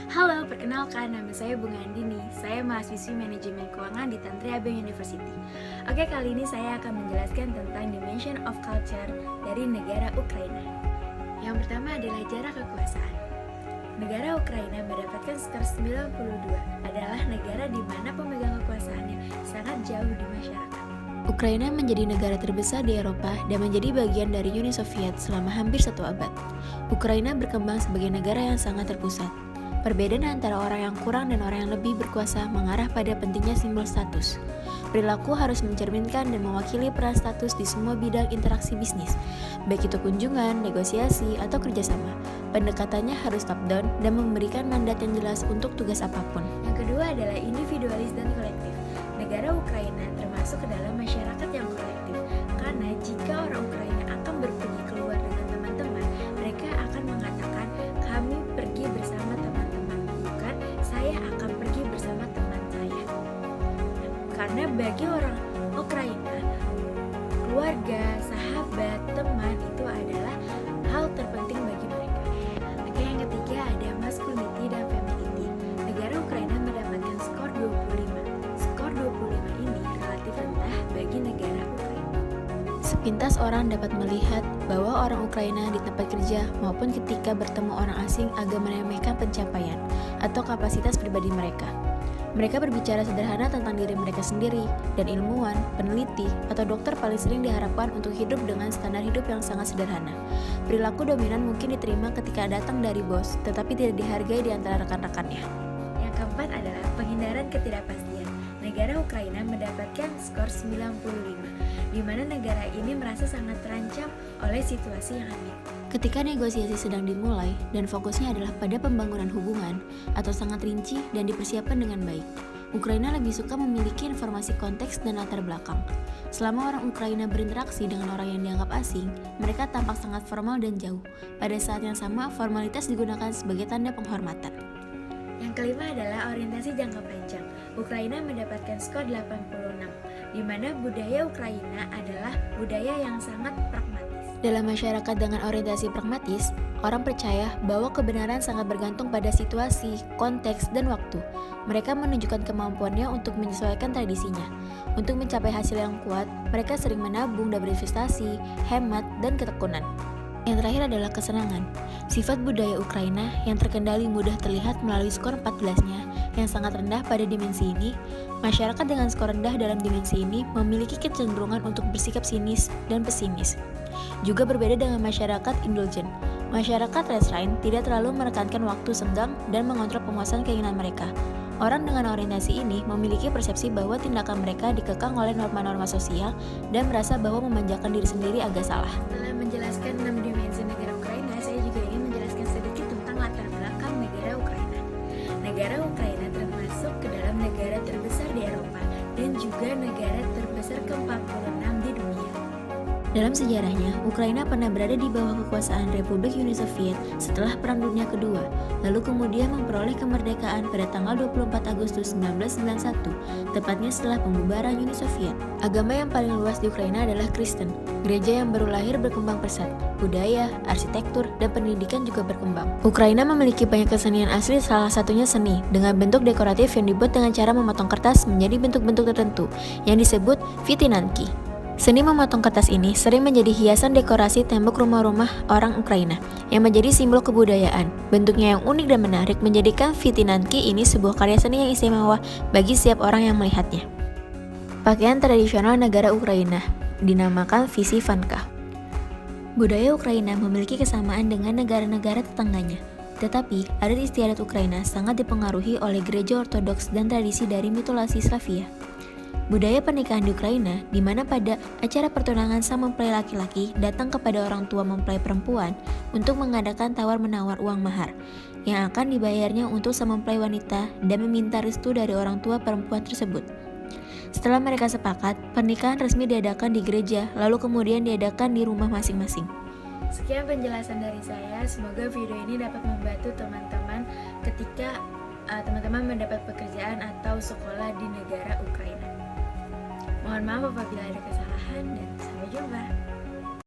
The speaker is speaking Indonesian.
Halo, perkenalkan nama saya Bunga Andini. Saya mahasiswi manajemen keuangan di Tantri Abeng University. Oke, kali ini saya akan menjelaskan tentang dimension of culture dari negara Ukraina. Yang pertama adalah jarak kekuasaan. Negara Ukraina mendapatkan skor 92, adalah negara di mana pemegang kekuasaannya sangat jauh di masyarakat. Ukraina menjadi negara terbesar di Eropa dan menjadi bagian dari Uni Soviet selama hampir 1 abad. Ukraina berkembang sebagai negara yang sangat terpusat. Perbedaan antara orang yang kurang dan orang yang lebih berkuasa mengarah pada pentingnya simbol status. Perilaku harus mencerminkan dan mewakili peran status di semua bidang interaksi bisnis, baik itu kunjungan, negosiasi, atau kerjasama. Pendekatannya harus top-down dan memberikan mandat yang jelas untuk tugas apapun. Yang kedua adalah individualis dan kolektif. Negara Ukraina termasuk ke dalam masyarakat yang kolektif, karena jika orang Ukraina akan berpergi keluar dengan teman-teman, mereka akan mengatakan, kami pergi bersama teman-teman, bukan saya akan pergi bersama teman saya. Karena bagi orang Ukraina, keluarga, sahabat, teman itu adalah hal terpenting bagi mereka. Oke, yang ketiga ada masculinity dan femininity. Negara Ukraina mendapatkan skor 25. Skor 25 ini relatif rendah bagi negara Ukraina. Sepintas orang dapat melihat bahwa orang Ukraina di tempat kerja maupun ketika bertemu orang asing agak meremehkan pencapaian atau kapasitas pribadi mereka. Mereka berbicara sederhana tentang diri mereka sendiri, dan ilmuwan, peneliti, atau dokter paling sering diharapkan untuk hidup dengan standar hidup yang sangat sederhana. Perilaku dominan mungkin diterima ketika datang dari bos, tetapi tidak dihargai di antara rekan-rekannya. Yang keempat adalah penghindaran ketidakpastian. Negara Ukraina mendapatkan skor 95, di mana negara ini merasa sangat terancam oleh situasi yang aneh. Ketika negosiasi sedang dimulai dan fokusnya adalah pada pembangunan hubungan atau sangat rinci dan dipersiapkan dengan baik, Ukraina lebih suka memiliki informasi konteks dan latar belakang. Selama orang Ukraina berinteraksi dengan orang yang dianggap asing, mereka tampak sangat formal dan jauh. Pada saat yang sama, formalitas digunakan sebagai tanda penghormatan. Yang kelima adalah orientasi jangka panjang. Ukraina mendapatkan skor 86, di mana budaya Ukraina adalah budaya yang sangat pragmatis. Dalam masyarakat dengan orientasi pragmatis, orang percaya bahwa kebenaran sangat bergantung pada situasi, konteks, dan waktu. Mereka menunjukkan kemampuannya untuk menyesuaikan tradisinya. Untuk mencapai hasil yang kuat, mereka sering menabung dan berinvestasi, hemat, dan ketekunan. Yang terakhir adalah kesenangan. Sifat budaya Ukraina yang terkendali mudah terlihat melalui skor 14-nya yang sangat rendah pada dimensi ini. Masyarakat dengan skor rendah dalam dimensi ini memiliki kecenderungan untuk bersikap sinis dan pesimis. Juga berbeda dengan masyarakat indulgen. Masyarakat restrain tidak terlalu menekankan waktu senggang dan mengontrol pemuasan keinginan mereka. Orang dengan orientasi ini memiliki persepsi bahwa tindakan mereka dikekang oleh norma-norma sosial dan merasa bahwa memanjakan diri sendiri agak salah. Setelah menjelaskan 6 dimensi negara Ukraina, saya juga ingin menjelaskan sedikit tentang latar belakang negara Ukraina. Negara Ukraina termasuk ke dalam negara terbesar di Eropa dan juga negara terbesar ke-46 di dunia. Dalam sejarahnya, Ukraina pernah berada di bawah kekuasaan Republik Uni Soviet setelah Perang Dunia Kedua, lalu kemudian memperoleh kemerdekaan pada tanggal 24 Agustus 1991, tepatnya setelah pembubaran Uni Soviet. Agama yang paling luas di Ukraina adalah Kristen. Gereja yang baru lahir berkembang pesat, budaya, arsitektur, dan pendidikan juga berkembang. Ukraina memiliki banyak kesenian asli, salah satunya seni, dengan bentuk dekoratif yang dibuat dengan cara memotong kertas menjadi bentuk-bentuk tertentu, yang disebut vitinanki. Seni memotong kertas ini sering menjadi hiasan dekorasi tembok rumah-rumah orang Ukraina yang menjadi simbol kebudayaan. Bentuknya yang unik dan menarik menjadikan vitinanki ini sebuah karya seni yang istimewa bagi setiap orang yang melihatnya. Pakaian tradisional negara Ukraina dinamakan visivanka. Budaya Ukraina memiliki kesamaan dengan negara-negara tetangganya. Tetapi, adat istiadat Ukraina sangat dipengaruhi oleh gereja ortodoks dan tradisi dari mitologi Slavia. Budaya pernikahan di Ukraina, di mana pada acara pertunangan sang mempelai laki-laki datang kepada orang tua mempelai perempuan untuk mengadakan tawar-menawar uang mahar, yang akan dibayarnya untuk sang mempelai wanita dan meminta restu dari orang tua perempuan tersebut. Setelah mereka sepakat, pernikahan resmi diadakan di gereja, lalu kemudian diadakan di rumah masing-masing. Sekian penjelasan dari saya, semoga video ini dapat membantu teman-teman ketika teman-teman mendapat pekerjaan atau sekolah di negara Ukraina. Mohon maaf apabila ada kesalahan dan sampai jumpa.